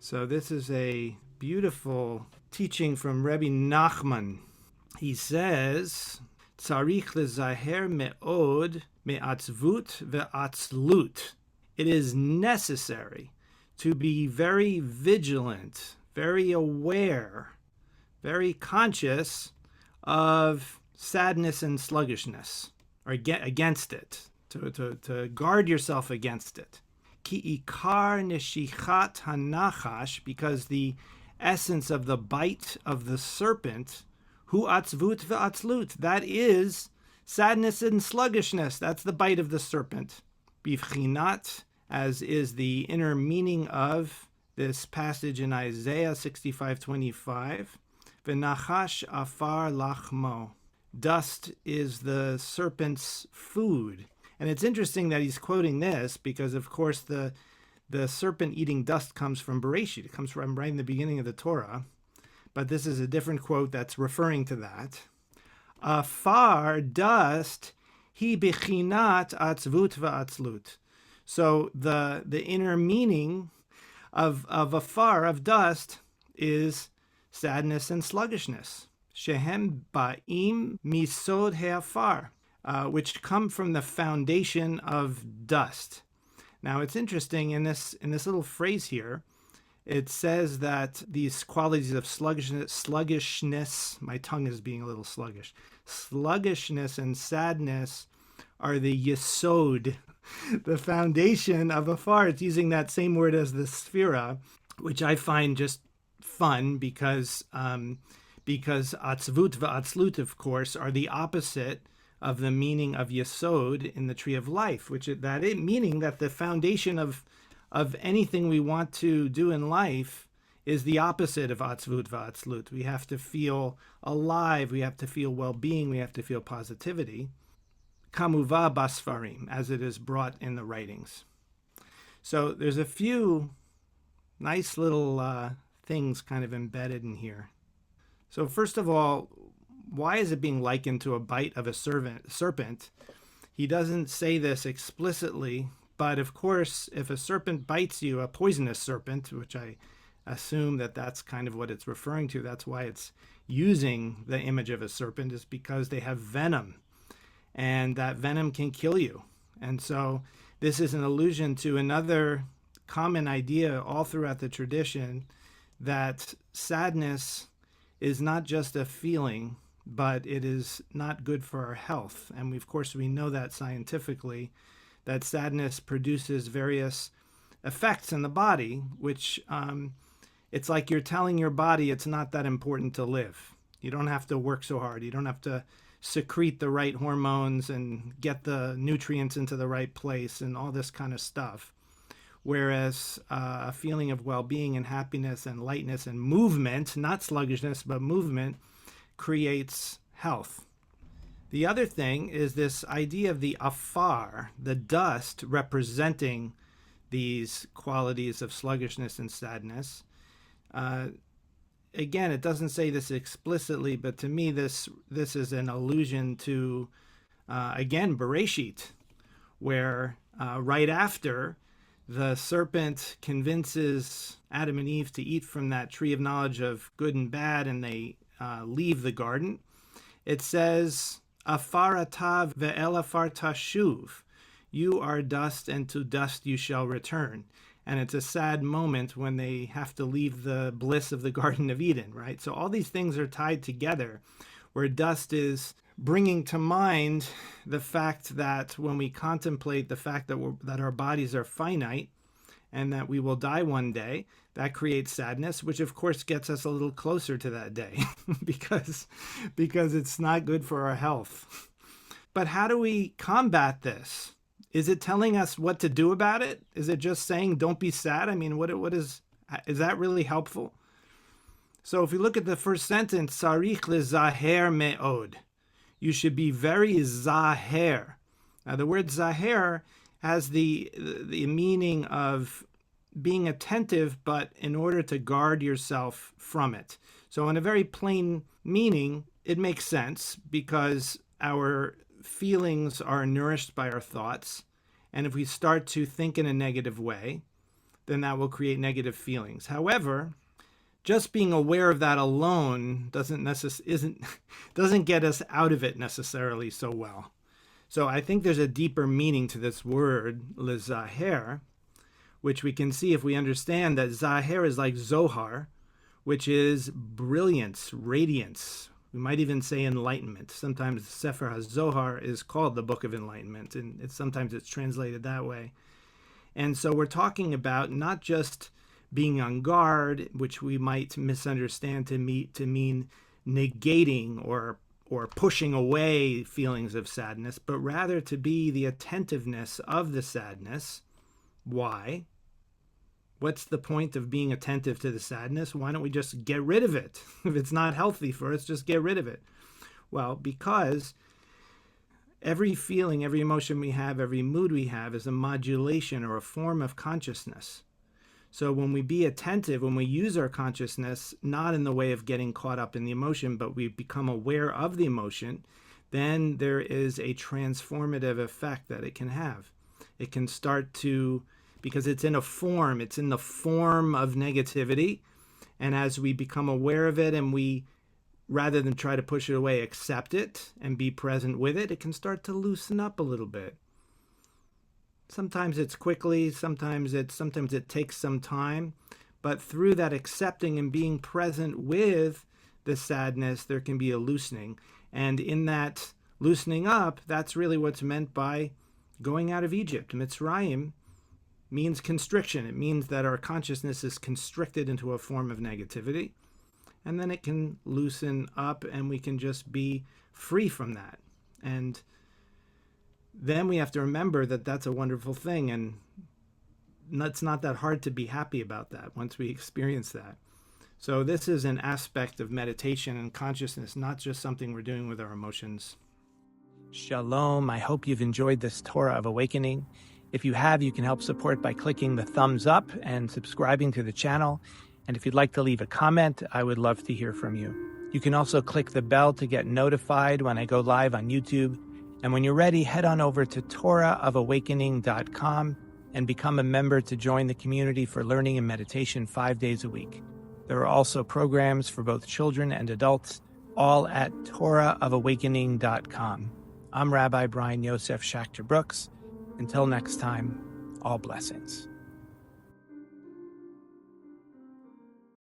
So this is a beautiful teaching from Rebbe Nachman. He says, Tzarich lezaher me'od me'atzvut ve'atzlut. It is necessary to be very vigilant, very aware, very conscious of sadness and sluggishness, or against it, to guard yourself against it. Ki ikar neshichat hanachash, because the essence of the bite of the serpent, hu atzvut ve'atzlut, that is sadness and sluggishness. That's the bite of the serpent. Bivchinat, as is the inner meaning of this passage in Isaiah 65:25. V'nachash afar lachmo. Dust is the serpent's food. And it's interesting that he's quoting this because, of course, the serpent eating dust comes from Bereshit. It comes from right in the beginning of the Torah. But this is a different quote that's referring to that. Afar, dust, hi bichinat atzvut va'atzlut. So the inner meaning of afar, of dust, is sadness and sluggishness. Shehem ba'im misod he'afar. Which come from the foundation of dust. Now it's interesting in this little phrase here, it says that these qualities of sluggishness, my tongue is being a little sluggish, sluggishness and sadness are the YESOD, the foundation of afar. It's using that same word as the sphira, which I find just fun because atzvut va'atzlut, of course, are the opposite of the meaning of Yesod in the tree of life, meaning that the foundation of anything we want to do in life is the opposite of atzvut va'atzlut. We have to feel alive, we have to feel well-being, we have to feel positivity. Kamuva basfarim, as it is brought in the writings. So there's a few nice little things kind of embedded in here. So first of all, why is it being likened to a bite of a serpent? He doesn't say this explicitly, but of course, if a serpent bites you, a poisonous serpent, which I assume that that's kind of what it's referring to, that's why it's using the image of a serpent, is because they have venom, and that venom can kill you. And so this is an allusion to another common idea all throughout the tradition, that sadness is not just a feeling, but it is not good for our health. And of course, we know that scientifically, that sadness produces various effects in the body, which it's like you're telling your body it's not that important to live. You don't have to work so hard. You don't have to secrete the right hormones and get the nutrients into the right place and all this kind of stuff. Whereas a feeling of well-being and happiness and lightness and movement, not sluggishness, but movement, creates health. The other thing is this idea of the afar, the dust, representing these qualities of sluggishness and sadness. Again, it doesn't say this explicitly, but to me this is an allusion to, again, Bereshit, where right after the serpent convinces Adam and Eve to eat from that tree of knowledge of good and bad, and they leave the garden, it says, Afar atav ve'el afar tashuv. You are dust, and to dust you shall return. And it's a sad moment when they have to leave the bliss of the Garden of Eden, right? So all these things are tied together, where dust is bringing to mind the fact that when we contemplate the fact that our bodies are finite and that we will die one day, that creates sadness, which of course gets us a little closer to that day because it's not good for our health. But how do we combat this? Is it telling us what to do about it? Is it just saying don't be sad? I mean, what is that really helpful? So if we look at the first sentence, Sarich lezaher me'od. You should be very zaher. Now the word zaher has the meaning of being attentive, but in order to guard yourself from it. So in a very plain meaning, it makes sense because our feelings are nourished by our thoughts. And if we start to think in a negative way, then that will create negative feelings. However, just being aware of that alone doesn't get us out of it necessarily so well. So I think there's a deeper meaning to this word, lezaher, which we can see if we understand that zaher is like Zohar, which is brilliance, radiance. We might even say enlightenment. Sometimes Sefer HaZohar is called the Book of Enlightenment, and sometimes it's translated that way. And so we're talking about not just being on guard, which we might misunderstand to mean negating or pushing away feelings of sadness, but rather to be the attentiveness of the sadness. Why? What's the point of being attentive to the sadness? Why don't we just get rid of it? If it's not healthy for us, just get rid of it. Well, because every feeling, every emotion we have, every mood we have is a modulation or a form of consciousness. So when we be attentive, when we use our consciousness, not in the way of getting caught up in the emotion, but we become aware of the emotion, then there is a transformative effect that it can have. It can start to, because it's in the form of negativity. And as we become aware of it and we, rather than try to push it away, accept it and be present with it, it can start to loosen up a little bit. Sometimes it's quickly, sometimes it takes some time, but through that accepting and being present with the sadness, there can be a loosening. And in that loosening up, that's really what's meant by going out of Egypt. Mitzrayim means constriction. It means that our consciousness is constricted into a form of negativity, and then it can loosen up and we can just be free from that. And then we have to remember that that's a wonderful thing, and it's not that hard to be happy about that once we experience that. So this is an aspect of meditation and consciousness, not just something we're doing with our emotions. Shalom. I hope you've enjoyed this Torah of Awakening. If you have, you can help support by clicking the thumbs up and subscribing to the channel. And if you'd like to leave a comment, I would love to hear from you. You can also click the bell to get notified when I go live on YouTube. And when you're ready, head on over to TorahofAwakening.com and become a member to join the community for learning and meditation 5 days a week. There are also programs for both children and adults, all at TorahofAwakening.com. I'm Rabbi Brian Yosef Schachter-Brooks. Until next time, all blessings.